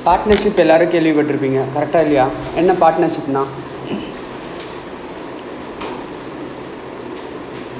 Partnership எல்லோரும் கேள்விப்பட்டிருப்பீங்க, கரெக்டாக இல்லையா? என்ன பார்ட்னர்ஷிப்னா,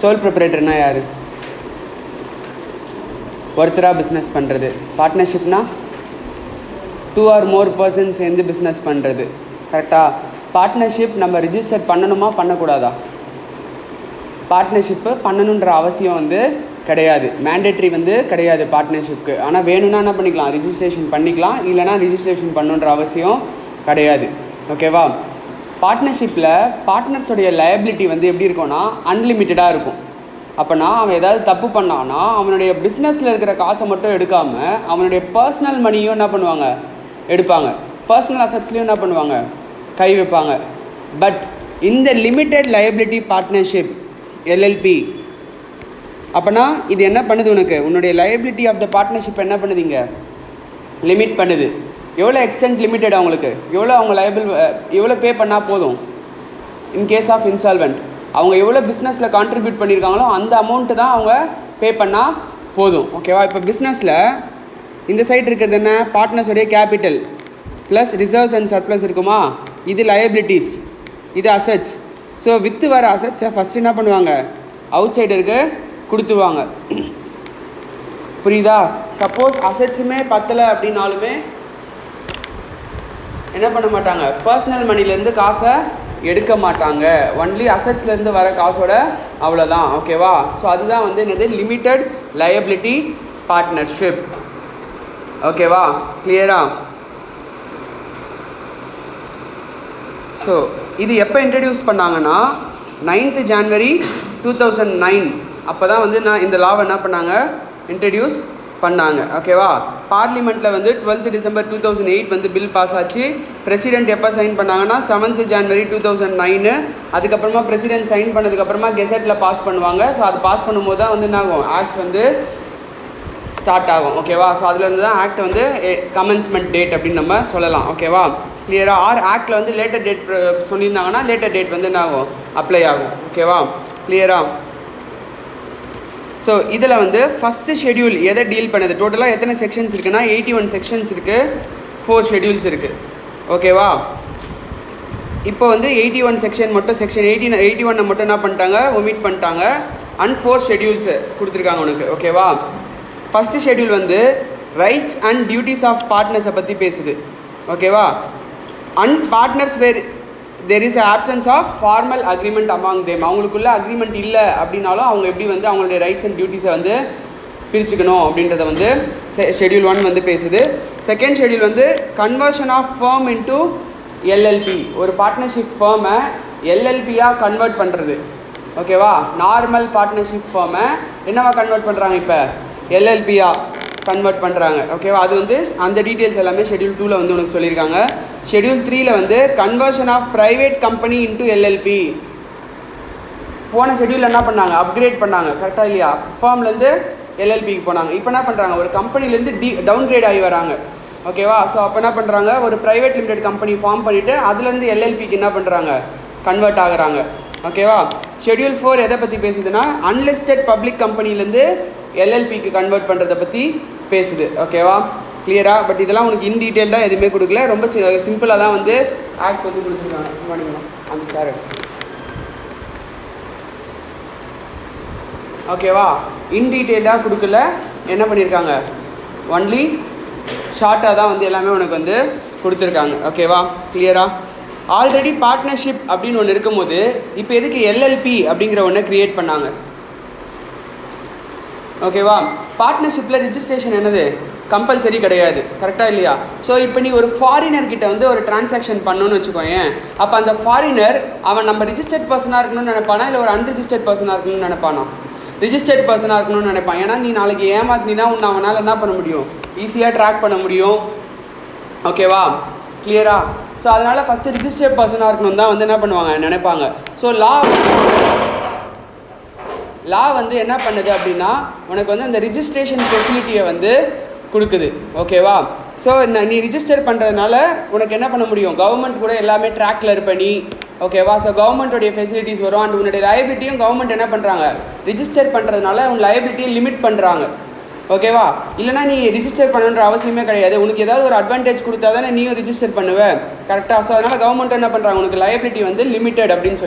சோல் ப்ரொப்ரைட்டர்னா யார்? ஒருத்தராக பிஸ்னஸ் பண்ணுறது. பார்ட்னர்ஷிப்னா 2 or more பர்சன்ஸ் சேர்ந்து பிஸ்னஸ் பண்ணுறது, கரெக்டாக? பார்ட்னர்ஷிப் நம்ம ரிஜிஸ்டர் பண்ணணுமா பண்ணக்கூடாதா? பார்ட்னர்ஷிப்பு பண்ணணுன்ற அவசியம் வந்து கிடையாது, மேண்டேட்ரி வந்து கிடையாது பார்ட்னர்ஷிப்க்கு. ஆனால் வேணும்னா என்ன பண்ணிக்கலாம், ரிஜிஸ்ட்ரேஷன் பண்ணிக்கலாம், இல்லைனா ரிஜிஸ்ட்ரேஷன் பண்ணுன்ற அவசியம் கிடையாது. ஓகேவா? பார்ட்னர்ஷிப்பில் பார்ட்னர்ஸோடைய லயபிலிட்டி வந்து எப்படி இருக்கும்னா அன்லிமிட்டடாக இருக்கும். அப்போனா அவன் ஏதாவது தப்பு பண்ணான்னா அவனுடைய பிஸ்னஸில் இருக்கிற காசை மட்டும் எடுக்காமல் அவனுடைய பர்சனல் மணியும் என்ன பண்ணுவாங்க, எடுப்பாங்க. பர்சனல் அசட்ஸ்லையும் என்ன பண்ணுவாங்க, கை வைப்பாங்க. பட் இந்த லிமிட்டெட் லயபிலிட்டி பார்ட்னர்ஷிப் எல்எல்பி அப்போனா இது என்ன பண்ணுது, உன்னுடைய லயபிலிட்டி ஆஃப் த பார்ட்னர்ஷிப் என்ன பண்ணுதுங்க, லிமிட் பண்ணுது. எவ்வளோ எக்ஸ்டென்ட் லிமிட்டட் அவங்களுக்கு, எவ்வளோ அவங்க லயபிள், எவ்வளோ பே பண்ணால் போதும் இன் கேஸ் ஆஃப் இன்சால்வெண்ட். அவங்க எவ்வளோ பிஸ்னஸில் கான்ட்ரிபியூட் பண்ணியிருக்காங்களோ அந்த அமௌண்ட்டு தான் அவங்க பே பண்ணால் போதும். ஓகேவா? இப்போ பிஸ்னஸில் இந்த சைடு இருக்கிறது என்ன, பார்ட்னர்ஸோடைய capital plus reserves and surplus இருக்குமா, இது லயபிலிட்டிஸ், இது அசட்ஸ். ஸோ விற்று வர அசட்ஸை ஃபஸ்ட்டு என்ன பண்ணுவாங்க, அவுட் சைடருக்கு கொடுத்துருவாங்க. புரியுதா? சப்போஸ் அசட்ஸுமே பத்தலை அப்படின்னாலுமே என்ன பண்ண மாட்டாங்க, பர்சனல் மணிலேருந்து காசை எடுக்க மாட்டாங்க. ஒன்லி அசட்ஸ்லேருந்து வர காசோட அவ்வளோதான். ஓகேவா? ஸோ அதுதான் வந்து என்னது, லிமிட்டட் லயபிலிட்டி பார்ட்னர்ஷிப். ஓகேவா? கிளியரா? ஸோ இது எப்போ இன்ட்ரடியூஸ் பண்ணாங்கன்னா 9th January 2009 அப்போ தான் வந்து நான் இந்த லாவை என்ன பண்ணாங்க, இன்ட்ரடியூஸ் பண்ணாங்க. ஓகேவா? பார்லிமெண்ட்டில் வந்து 12th December 2008 வந்து பில் பாஸ் ஆச்சு. பிரசிடென்ட் எப்போ சைன் பண்ணாங்கன்னா 7th January 2009. அதுக்கப்புறமா பிரசிடென்ட் சைன் பண்ணதுக்கப்புறமா கெசட்டில் பாஸ் பண்ணுவாங்க. ஸோ அது பாஸ் பண்ணும்போது தான் வந்து என்ன ஆகும், ஆக்ட் வந்து ஸ்டார்ட் ஆகும். ஓகேவா? ஸோ அதுலேருந்து தான் ஆக்ட் வந்து கமென்ஸ்மெண்ட் டேட் அப்படின்னு நம்ம சொல்லலாம். ஓகேவா? கிளியராக? ஆர் ஆக்டில் வந்து லேட்டர் டேட் சொல்லியிருந்தாங்கன்னா லேட்டர் டேட் வந்து என்ன ஆகும், அப்ளை ஆகும். ஓகேவா? கிளியராக? ஸோ இதில் வந்து ஃபஸ்ட்டு ஷெடியூல் எதை டீல் பண்ணுது, டோட்டலாக எத்தனை செக்ஷன்ஸ் இருக்குன்னா 81 செக்ஷன்ஸ் இருக்குது, 4 ஷெடியூல்ஸ் இருக்குது. ஓகேவா? இப்போ வந்து 81 செக்ஷன் மட்டும், செக்ஷன் 81 மட்டும் என்ன பண்ணிட்டாங்க, ஒமிட் பண்ணிட்டாங்க. அண்ட் 4 ஷெடியூல்ஸு கொடுத்துருக்காங்க உனக்கு. ஓகேவா? ஃபஸ்ட்டு ஷெடியூல் வந்து ரைட்ஸ் அண்ட் டியூட்டிஸ் ஆஃப் பார்ட்னர்ஸை பற்றி பேசுது. ஓகேவா? And partners where there is options of formal agreement among them. அவங்களுக்குள்ள அக்ரிமெண்ட் இல்லை அப்படின்னாலும் அவங்க எப்படி வந்து அவங்களுடைய ரைட்ஸ் அண்ட் டியூட்டிஸை வந்து பிரிச்சுக்கணும் அப்படின்றத வந்து ஷெடியூல் 1 வந்து பேசுது. செகண்ட் ஷெடியூல் வந்து conversion of firm into LLP. ஒரு பார்ட்னர்ஷிப் ஃபர்மை எல்எல்பியாக கன்வெர்ட் பண்ணுறது. ஓகேவா? நார்மல் பார்ட்னர்ஷிப் ஃபர்மை என்னவா கன்வெர்ட் பண்ணுறாங்க, இப்போ எல்எல்பியாக கன்வெர்ட் பண்ணுறாங்க. ஓகேவா? அது வந்து அந்த டீட்டெயில்ஸ் எல்லாமே ஷெடியூல் 2 வந்து உனக்கு சொல்லியிருக்காங்க. ஷெடியூல் 3 வந்து conversion of private company into LLP. போன ஷெடியூல் என்ன பண்ணாங்க, அப்கிரேட் பண்ணாங்க, கரெக்டாக இல்லையா? ஃபார்ம்லேருந்து எல்எல்பிக்கு போனாங்க. இப்போ என்ன பண்ணுறாங்க, ஒரு கம்பெனிலேருந்து டவுன்கிரேட் ஆகி வராங்க. ஓகேவா? ஸோ அப்போ என்ன பண்ணுறாங்க, ஒரு ப்ரைவேட் லிமிடெட் கம்பெனி ஃபார்ம் பண்ணிவிட்டு அதுலேருந்து எல்எல்பிக்கு என்ன பண்ணுறாங்க, கன்வெர்ட் ஆகுறாங்க. ஓகேவா? ஷெடியூல் 4 எதை பற்றி பேசுதுன்னா அன்லிஸ்டட் பப்ளிக் கம்பெனிலேருந்து எல்எல்பிக்கு கன்வெர்ட் பண்ணுறதை பற்றி பேசுது. ஓகேவா? கிளியரா? பட் இதெல்லாம் உனக்கு இன் டீட்டெயில்டாக எதுவுமே கொடுக்கல, ரொம்ப சிம்பிளாக தான் வந்து ஆக்ட் வந்து கொடுத்துருக்காங்க. பண்ணிக்கணும் அந்த சார். ஓகேவா? இன் டீட்டெயில்டாக கொடுக்கல, என்ன பண்ணியிருக்காங்க, ஒன்லி ஷார்ட்டாக தான் வந்து எல்லாமே உனக்கு வந்து கொடுத்துருக்காங்க. ஓகேவா? கிளியரா? ஆல்ரெடி பார்ட்னர்ஷிப் அப்படின்னு ஒன்று இருக்கும்போது இப்போ எதுக்கு எல்எல்பி அப்படிங்கிற ஒன்றை க்ரியேட் பண்ணாங்க? ஓகேவா? பார்ட்னர்ஷிப்பில் ரிஜிஸ்ட்ரேஷன் என்னது, கம்பல்சரி கிடையாது, கரெக்டாக இல்லையா? ஸோ இப்போ நீ ஒரு ஃபாரினர்கிட்ட வந்து ஒரு டிரான்சாக்ஷன் பண்ணணும்னு வச்சுக்கோயேன். அப்போ அந்த ஃபாரினர் அவன் நம்ம ரிஜிஸ்டர்ட் பர்சனாக இருக்கணும்னு நினைப்பானா, இல்லை ஒரு அன்ரிஜிஸ்டர்ட் பர்சனாக இருக்கணும்னு நினைப்பானா? ரிஜிஸ்டர்ட் பர்சனாக இருக்கணும்னு நினைப்பான். ஏன்னா நீ நாளைக்கு ஏமாத்தினா உன்னை அவனால் என்ன பண்ண முடியும், ஈஸியாக ட்ராக் பண்ண முடியும். ஓகேவா? கிளியரா? ஸோ அதனால் ஃபஸ்ட்டு ரிஜிஸ்டர்ட் பர்சனாக இருக்கணும் தான் வந்து என்ன பண்ணுவாங்க, நினைப்பாங்க. ஸோ லா வந்து என்ன பண்ணுது அப்படின்னா உனக்கு வந்து அந்த ரிஜிஸ்ட்ரேஷன் ஃபெசிலிட்டியை வந்து கொடுக்குது. ஓகேவா? ஸோ நீ ரிஜிஸ்டர் பண்ணுறதுனால உனக்கு என்ன பண்ண முடியும், கவர்மெண்ட் கூட எல்லாமே ட்ராக்கில் இருப்ப நீ. ஓகேவா? ஸோ கவர்மெண்ட்டோடைய ஃபெசிலிட்டிஸ் வரும். அண்ட் உன்னுடைய லயபிலிட்டியும் கவர்மெண்ட் என்ன பண்ணுறாங்க, ரிஜிஸ்டர் பண்ணுறதுனால உன் லயபிலிட்டியை லிமிட் பண்ணுறாங்க. ஓகேவா? இல்லைனா நீ ரிஜிஸ்டர் பண்ணுன்ற அவசியமே கிடையாது. உனக்கு ஏதாவது ஒரு அட்வான்டேஜ் கொடுத்தா தானே நீயும் ரிஜிஸ்டர் பண்ணுவேன், கரெக்டாக? ஸோ அதனால் கவர்மெண்ட் என்ன பண்ணுறாங்க, உனக்கு லயபிலிட்டி வந்து லிமிட்டட் அப்படின்னு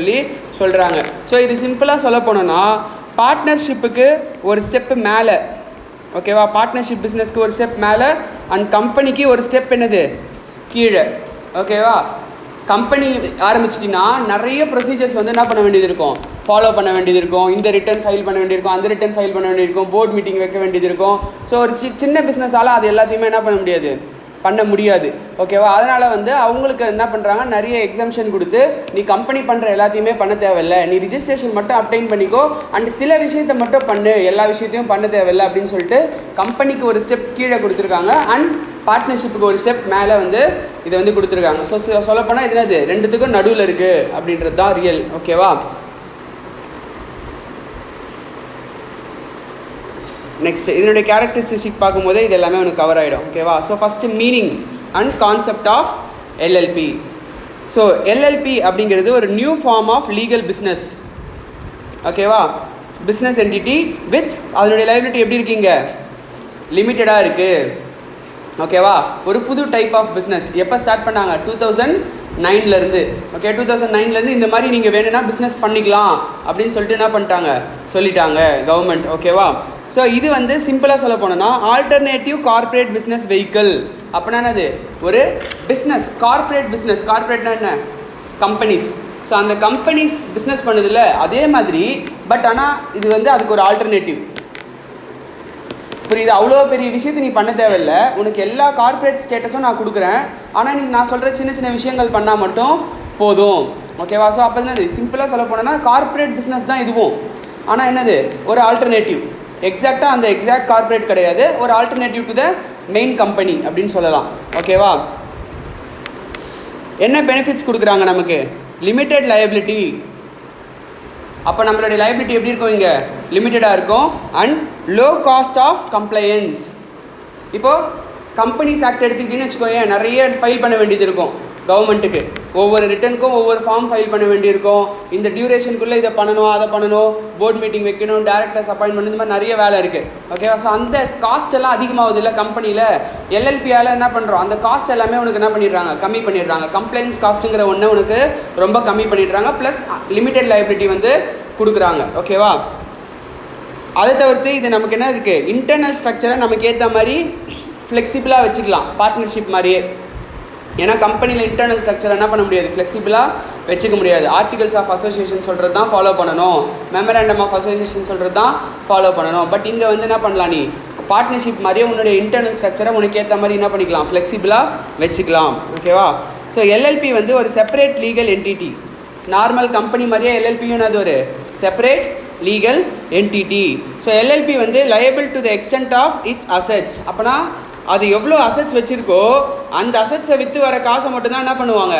சொல்கிறாங்க. ஸோ இது சிம்பிளாக சொல்ல போனோன்னா பார்ட்னர்ஷிப்புக்கு ஒரு ஸ்டெப்பு மேலே, ஓகேவா? பார்ட்னர்ஷிப் பிஸ்னஸ்க்கு ஒரு ஸ்டெப் மேலே அண்ட் கம்பெனிக்கு ஒரு ஸ்டெப் என்னது கீழே, ஓகேவா? கம்பெனி ஆரம்பிச்சிட்டிங்கன்னா நிறைய ப்ரொசீஜர்ஸ் வந்து என்ன பண்ண வேண்டியது இருக்கும், ஃபாலோ பண்ண வேண்டியது இருக்கும். இந்த ரிட்டர்ன் ஃபைல் பண்ண வேண்டியிருக்கும், அந்த ரிட்டர்ன் ஃபைல் பண்ண வேண்டியிருக்கும், போர்ட் மீட்டிங் வைக்க வேண்டியது இருக்கும். ஸோ ஒரு சின்ன பிஸ்னஸால் அது எல்லாத்தையுமே என்ன பண்ண முடியாது, ஓகேவா? அதனால் வந்து அவங்களுக்கு என்ன பண்ணுறாங்க, நிறைய எக்ஸம்ஷன் கொடுத்து நீ கம்பெனி பண்ணுற எல்லாத்தையுமே பண்ண தேவையில்லை, நீ ரிஜிஸ்ட்ரேஷன் மட்டும் அப்டைன் பண்ணிக்கோ அண்ட் சில விஷயத்தை மட்டும் பண்ணு, எல்லா விஷயத்தையும் பண்ண தேவையில்லை அப்படின்னு சொல்லிட்டு கம்பெனிக்கு ஒரு ஸ்டெப் கீழே கொடுத்துருக்காங்க அண்ட் பார்ட்னர்ஷிப்புக்கு ஒரு ஸ்டெப் மேலே வந்து இதை வந்து கொடுத்துருக்காங்க. ஸோ சொல்லப்போனால் இது என்னது, ரெண்டுத்துக்கும் நடுவில் இருக்குது அப்படின்றது தான் ரியல், ஓகேவா? நெக்ஸ்ட் இதனுடைய கேரக்டரிஸ்டிக் பார்க்கும்போது இது எல்லாமே உனக்கு கவர் ஆகிடும், ஓகேவா? So first meaning and concept of LLP. So LLP அப்படிங்கிறது ஒரு new form of legal business, ஓகேவா? பிஸ்னஸ் என்டிட்டி வித் அதனுடைய லைபிலிட்டி எப்படி இருக்கீங்க, லிமிட்டடாக இருக்குது, ஓகேவா? ஒரு புது டைப் ஆஃப் பிஸ்னஸ் எப்போ ஸ்டார்ட் பண்ணாங்க, 2009 ஓகே? 2009 இந்த மாதிரி நீங்கள் வேணும்னா பிஸ்னஸ் பண்ணிக்கலாம் அப்படின்னு சொல்லிட்டு என்ன பண்ணிட்டாங்க, சொல்லிட்டாங்க கவர்மெண்ட், ஓகேவா? ஸோ இது வந்து சிம்பிளாக சொல்ல போனோன்னா ஆல்டர்னேட்டிவ் கார்ப்பரேட் பிஸ்னஸ் வெஹிக்கிள். அப்படின்னா என்னது, ஒரு பிஸ்னஸ் கார்ப்பரேட்னா என்ன, கம்பெனிஸ். ஸோ அந்த கம்பெனிஸ் பிஸ்னஸ் பண்ணுதில்ல அதே மாதிரி, பட் ஆனால் இது வந்து அதுக்கு ஒரு ஆல்டர்னேட்டிவ், புரியுது? அவ்வளோ பெரிய விஷயத்தை நீ பண்ண தேவையில்லை, உனக்கு எல்லா கார்ப்பரேட் ஸ்டேட்டஸும் நான் கொடுக்குறேன், ஆனால் நீ நான் சொல்கிற சின்ன சின்ன விஷயங்கள் பண்ணால் மட்டும் போதும், ஓகேவா? ஸோ அப்போ என்னது, சிம்பிளாக சொல்ல போனோன்னா கார்ப்பரேட் பிஸ்னஸ் தான் இதுவும், ஆனால் என்னது ஒரு ஆல்டர்னேட்டிவ், எக்ஸாக்டாக அந்த எக்ஸாக்ட் கார்ப்பரேட் கிடையாது, ஒரு alternative to the main company அப்படின்னு சொல்லலாம், ஓகேவா? என்ன பெனிஃபிட்ஸ் கொடுக்குறாங்க நமக்கு, லிமிட்டெட் லயபிலிட்டி. அப்போ நம்மளுடைய லைபிலிட்டி எப்படி இருக்கும், இங்கே லிமிட்டடாக இருக்கும் and low cost of compliance. இப்போது கம்பெனிஸ் ஆக்ட் எடுத்துக்கிட்டிங்கன்னு வச்சுக்கோங்க, நிறைய ஃபைல் பண்ண வேண்டியது இருக்கும் கவர்மெண்ட்டுக்கு, ஒவ்வொரு ரிட்டனுக்கும் ஒவ்வொரு ஃபார்ம் ஃபைல் பண்ண வேண்டியிருக்கும், இந்த டியூரேஷனுக்குள்ளே இதை பண்ணணும் அதை பண்ணணும், போர்ட் மீட்டிங் வைக்கணும், டேரக்டர்ஸ் அப்பாயின்மெண்ட், இந்த மாதிரி நிறைய வேலை இருக்குது, ஓகேவா? ஸோ அந்த காஸ்ட் எல்லாம் அதிகமாகுது இல்லை கம்பெனியில். எல்எல்பியால் என்ன பண்ணுறோம், அந்த காஸ்ட் எல்லாமே உனக்கு என்ன பண்ணிடுறாங்க, கம்மி பண்ணிடுறாங்க. கம்ப்ளைண்ட்ஸ் காஸ்ட்டுங்கிற ஒன்று உனக்கு ரொம்ப கம்மி பண்ணிடுறாங்க, ப்ளஸ் லிமிட்டெட் லைபிலிட்டி வந்து கொடுக்குறாங்க, ஓகேவா? அதை தவிர்த்து இது நமக்கு என்ன இருக்குது, இன்டர்னல் ஸ்ட்ரக்சரை நமக்கு ஏற்ற மாதிரி ஃப்ளெக்சிபிளாக வச்சுக்கலாம், பார்ட்னர்ஷிப் மாதிரியே. ஏன்னா கம்பெனியில் இன்டர்னல் ஸ்ட்ரக்சர் என்ன பண்ண முடியாது, ஃப்ளெக்சிபிளாக வச்சுக்க முடியாது. ஆர்டிகல்ஸ் ஆஃப் அசோசியேஷன் சொல்கிறது தான் ஃபாலோ பண்ணணும், மெமரண்டம் ஆஃப் அசோசியேஷன் சொல்கிறது தான் ஃபாலோ பண்ணணும். பட் இங்கே வந்து என்ன பண்ணலாம், நீ பார்ட்னர்ஷிப் மாதிரியே உன்னுடைய இன்டர்னல் ஸ்ட்ரக்சரை உனக்கு ஏற்ற மாதிரி என்ன பண்ணிக்கலாம், ஃப்ளெக்சிபிளாக வச்சுக்கலாம், ஓகேவா? ஸோ எல்எல்பி வந்து ஒரு separate legal entity. Normal company மாதிரியே எல்எல்பியும் அது ஒரு separate legal entity. So LLP வந்து liable to the extent of its assets. அப்போனா அது எவ்வளோ அசெட்ஸ் வச்சுருக்கோ அந்த அசெட்ஸை விற்று வர காசை மட்டும்தான் என்ன பண்ணுவாங்க,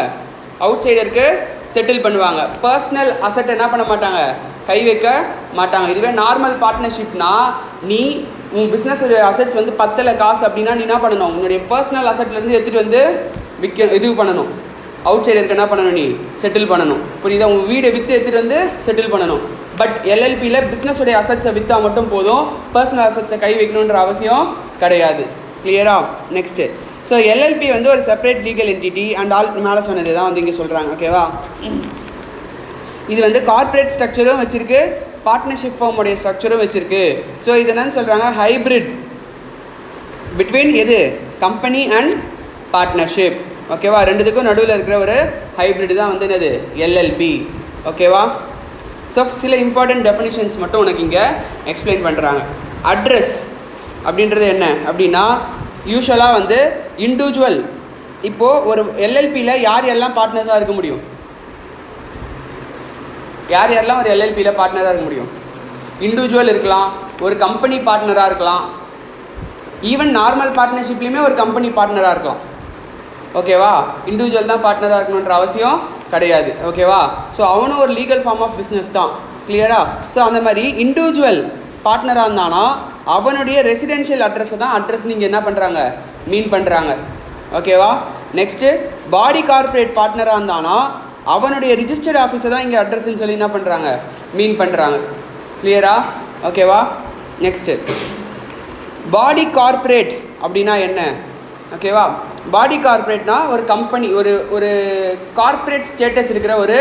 அவுட் சைடருக்கு செட்டில் பண்ணுவாங்க. பர்சனல் அசெட் என்ன பண்ண மாட்டாங்க, கை வைக்க மாட்டாங்க. இதுவே நார்மல் பார்ட்னர்ஷிப்னா நீ உன் பிஸ்னஸ் அசெட்ஸ் வந்து 10 காசு அப்படின்னா நீ என்ன பண்ணணும், உன்னுடைய பர்சனல் அசெட்லேருந்து எடுத்துகிட்டு வந்து இது பண்ணணும், அவுட் சைடருக்கு என்ன பண்ணணும், நீ செட்டில் பண்ணணும், புரியுதா? உங்கள் வீடை விற்று எடுத்துகிட்டு வந்து செட்டில் பண்ணணும். பட் எல்எல்பியில் பிஸ்னஸோடைய அசெட்ஸை விற்றா மட்டும் போதும், பர்சனல் அசெட்ஸை கை வைக்கணுன்ற அவசியம் கிடையாது. கிளியரா? நெக்ஸ்ட்டு, ஸோ எல்எல்பி வந்து ஒரு separate legal entity and all மேலே சொன்னது தான் வந்து இங்கே சொல்கிறாங்க, ஓகேவா? இது வந்து கார்ப்பரேட் ஸ்ட்ரக்சரும் வச்சுருக்கு, பார்ட்னர்ஷிப் ஃபார்முடைய ஸ்ட்ரக்சரும் வச்சுருக்கு. ஸோ இது என்னன்னு சொல்கிறாங்க, ஹைப்ரிட் பிட்வீன் எது, கம்பெனி அண்ட் பார்ட்னர்ஷிப், ஓகேவா? ரெண்டுத்துக்கும் நடுவில் இருக்கிற ஒரு ஹைப்ரிட் தான் வந்து என்னது, எல்எல்பி, ஓகேவா? ஸோ சில இம்பார்ட்டன்ட் டெஃபினிஷன்ஸ் மட்டும் உனக்கு இங்கே எக்ஸ்பிளைன் பண்ணுறாங்க. அட்ரஸ் அப்படின்றது என்ன அப்படின்னா, யூஸ்வலாக வந்து இண்டிவிஜுவல், இப்போது ஒரு எல்எல்பியில் யார் எல்லாம் பார்ட்னர்ஸாக இருக்க முடியும், யார் யாரெல்லாம் ஒரு எல்எல்பியில் பார்ட்னராக இருக்க முடியும், இண்டிவிஜுவல் இருக்கலாம், ஒரு கம்பெனி பார்ட்னராக இருக்கலாம், ஈவன் நார்மல் பார்ட்னர்ஷிப்லேயுமே ஒரு கம்பெனி பார்ட்னராக இருக்கலாம், ஓகேவா? இண்டிவிஜுவல் தான் பார்ட்னராக இருக்கணுன்ற அவசியம் கிடையாது, ஓகேவா? ஸோ அவனும் ஒரு லீகல் ஃபார்ம் ஆஃப் பிஸ்னஸ் தான், கிளியரா? ஸோ அந்த மாதிரி இண்டிவிஜுவல் பார்ட்னராக இருந்தானா அவனுடைய ரெசிடென்ஷியல் அட்ரஸை தான் அட்ரஸ் நீங்கள் என்ன பண்ணுறாங்க, மீன் பண்ணுறாங்க, ஓகேவா? நெக்ஸ்ட்டு பாடி கார்ப்பரேட் பார்ட்னராக இருந்தானா அவனுடைய ரிஜிஸ்டர்ட் ஆஃபீஸை தான் இங்கே அட்ரஸ்ன்னு சொல்லி என்ன பண்ணுறாங்க, மீன் பண்ணுறாங்க, கிளியரா? ஓகேவா? நெக்ஸ்ட்டு பாடி கார்ப்பரேட் அப்படின்னா என்ன? ஓகேவா, பாடி கார்ப்பரேட்னா ஒரு கம்பெனி, ஒரு கார்ப்பரேட் ஸ்டேட்டஸ் இருக்கிற ஒரு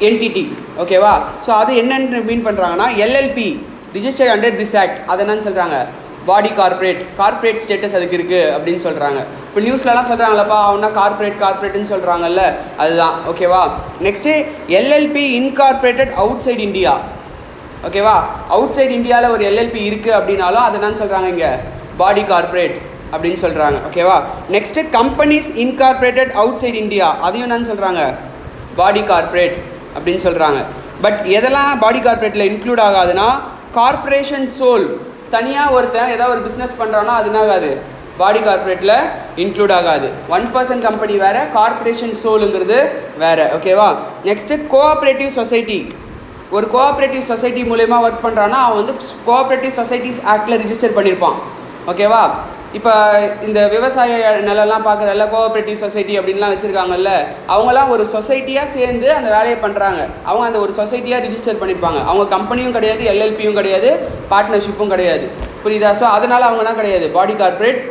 என்டிட்டி. ஓகேவா, ஸோ அது என்னென்னு மீன் பண்ணுறாங்கன்னா LLB registered under this act, அதை என்னன்னு சொல்கிறாங்க? பாடி கார்ப்பரேட் ஸ்டேட்டஸ் அதுக்கு இருக்குது அப்படின்னு சொல்கிறாங்க. இப்போ நியூஸ்லலாம் சொல்கிறாங்களப்பா அவனா கார்ப்பரேட்னு சொல்கிறாங்கல்ல, அதுதான். ஓகேவா, next LLP incorporated outside India. ஓகேவா, அவுட் சைட் இந்தியாவில் ஒரு எல்எல்பி இருக்குது அப்படின்னாலும் அதை என்னன்னு சொல்கிறாங்க? இங்கே பாடி கார்ப்பரேட் அப்படின்னு சொல்கிறாங்க. ஓகேவா, next companies incorporated outside India, அதையும் என்னன்னு சொல்கிறாங்க? பாடி கார்ப்பரேட் அப்படின்னு சொல்கிறாங்க. பட் எதெல்லாம் பாடி கார்ப்பரேட்டில் இன்க்ளூட் ஆகாதுன்னா, கார்ப்பரேஷன் சோல், தனியாக ஒருத்தன் ஏதாவது ஒரு பிஸ்னஸ் பண்ணுறான்னா அது என்ன ஆகாது? பாடி கார்ப்பரேட்டில் இன்க்ளூட் ஆகாது. 1% கம்பெனி வேறு, கார்ப்பரேஷன் சோலுங்கிறது வேறு. ஓகேவா, நெக்ஸ்ட்டு கோஆப்ரேட்டிவ் சொசைட்டி. ஒரு கோஆப்ரேட்டிவ் சொசைட்டி மூலயமா ஒர்க் பண்ணுறான்னா அவன் வந்து கோஆப்ரேட்டிவ் சொசைட்டிஸ் ஆக்டில் ரிஜிஸ்டர் பண்ணியிருப்பான். ஓகேவா, இப்போ இந்த விவசாய நிலம்லாம் பார்க்குறல்ல, கோஆப்ரேட்டிவ் சொசைட்டி அப்படின்லாம் வச்சுருக்காங்கல்ல, அவங்களாம் ஒரு சொசைட்டியாக சேர்ந்து அந்த வேலையை பண்ணுறாங்க. அவங்க அந்த ஒரு சொசைட்டியாக ரிஜிஸ்டர் பண்ணியிருப்பாங்க. அவங்க கம்பெனியும் கிடையாது, எல்எல்பியும் கிடையாது, பார்ட்னர்ஷிப்பும் கிடையாது. புரியுதா? ஸோ அதனால் அவங்கலாம் கிடையாது, பாடி கார்ப்பரேட்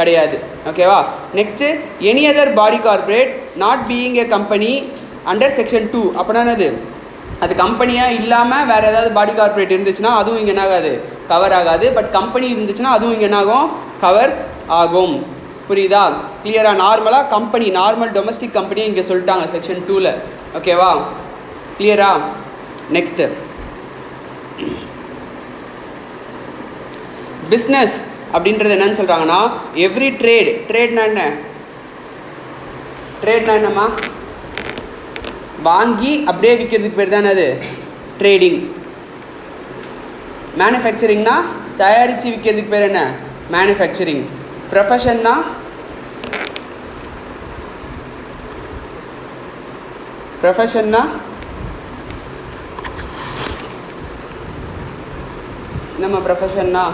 கிடையாது. ஓகேவா, next any other body corporate not being A company under section 2. அப்படின்னா என்னது? அது கம்பெனியாக இல்லாமல் வேறு ஏதாவது பாடி கார்ப்பரேட் இருந்துச்சுன்னா அதுவும் இங்கே என்ன ஆகாது? கவர் ஆகாது. பட் கம்பெனி இருந்துச்சுன்னா அதுவும் இங்கே என்ன ஆகும்? கவர் ஆகும். புரியுதா? கிளியராக? நார்மலாக கம்பெனி, நார்மல் டொமஸ்டிக் கம்பெனியை இங்கே சொல்லிட்டாங்க செக்ஷன் 2ல். ஓகேவா, கிளியரா? நெக்ஸ்ட்டு பிஸ்னஸ் அப்படின்றது என்னன்னு சொல்கிறாங்கன்னா, எவ்ரி ட்ரேட்னா என்ன? ட்ரேட்னா என்னம்மா? வாங்கி அப்படியே விற்கிறதுக்கு பேர் தானே அது ட்ரேடிங். மேனுஃபேக்சரிங்னா தயாரித்து விற்கிறதுக்கு பேர் என்ன? மேனுஃபேக்சரிங். ப்ரொஃபஷன்னா நம்ம ப்ரொஃபஷன்னா